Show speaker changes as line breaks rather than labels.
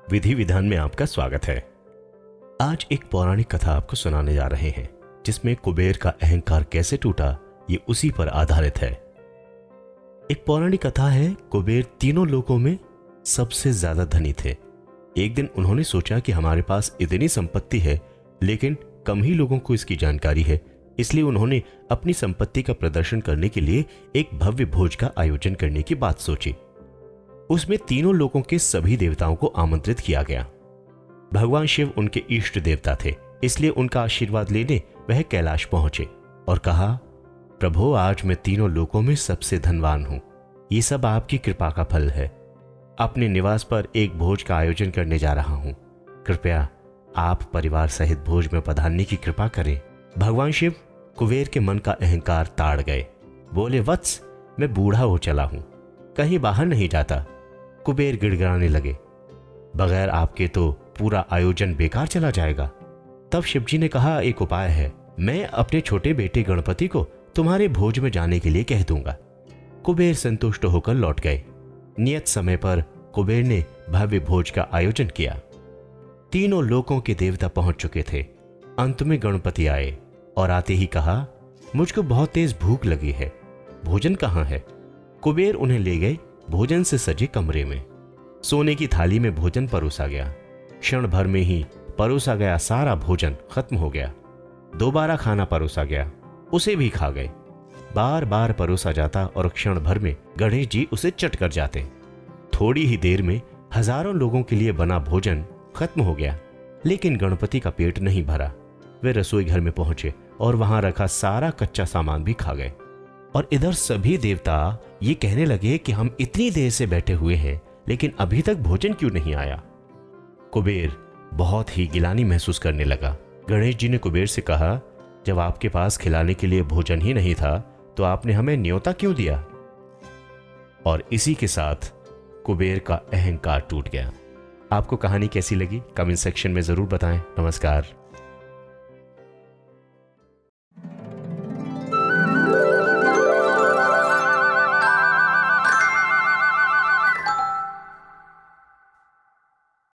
विधि विधान में आपका स्वागत है। आज एक पौराणिक कथा आपको सुनाने जा रहे हैं जिसमें कुबेर का अहंकार कैसे टूटा ये उसी पर आधारित है। एक पौराणिक कथा है, कुबेर तीनों लोकों में सबसे ज्यादा धनी थे। एक दिन उन्होंने सोचा कि हमारे पास इतनी संपत्ति है लेकिन कम ही लोगों को इसकी जानकारी है, इसलिए उन्होंने अपनी संपत्ति का प्रदर्शन करने के लिए एक भव्य भोज का आयोजन करने की बात सोची। उसमें तीनों लोकों के सभी देवताओं को आमंत्रित किया गया। भगवान शिव उनके इष्ट देवता थे, इसलिए उनका आशीर्वाद लेने वह कैलाश पहुंचे और कहा, प्रभु आज मैं तीनों लोकों में सबसे धनवान हूं, ये सब आपकी कृपा का फल है। अपने निवास पर एक भोज का आयोजन करने जा रहा हूं, कृपया आप परिवार सहित भोज में पधारने की कृपा करें। भगवान शिव कुबेर के मन का अहंकार ताड़ गए। बोले, वत्स मैं बूढ़ा हो चला हूं, कहीं बाहर नहीं जाता। कुबेर गिड़गिड़ाने लगे, बगैर आपके तो पूरा आयोजन बेकार चला जाएगा। तब शिवजी ने कहा, एक उपाय है, मैं अपने छोटे बेटे गणपति को तुम्हारे भोज में जाने के लिए कह दूंगा। कुबेर संतुष्ट होकर लौट गए। नियत समय पर कुबेर ने भव्य भोज का आयोजन किया। तीनों लोकों के देवता पहुंच चुके थे। अंत में गणपति आए और आते ही कहा, मुझको बहुत तेज भूख लगी है, भोजन कहाँ है? कुबेर उन्हें ले गए भोजन से सजे कमरे में। सोने की थाली में भोजन परोसा गया। क्षण भर में ही परोसा गया सारा भोजन खत्म हो गया। दोबारा खाना परोसा गया, उसे भी खा गए। बार बार परोसा जाता और क्षण भर में गणेश जी उसे चट कर जाते। थोड़ी ही देर में हजारों लोगों के लिए बना भोजन खत्म हो गया, लेकिन गणपति का पेट नहीं भरा। वे रसोई घर में पहुंचे और वहां रखा सारा कच्चा सामान भी खा गए। और इधर सभी देवता ये कहने लगे कि हम इतनी देर से बैठे हुए हैं लेकिन अभी तक भोजन क्यों नहीं आया। कुबेर बहुत ही गिलानी महसूस करने लगा। गणेश जी ने कुबेर से कहा, जब आपके पास खिलाने के लिए भोजन ही नहीं था तो आपने हमें न्योता क्यों दिया? और इसी के साथ कुबेर का अहंकार टूट गया। आपको कहानी कैसी लगी कमेंट सेक्शन में जरूर बताएं। नमस्कार।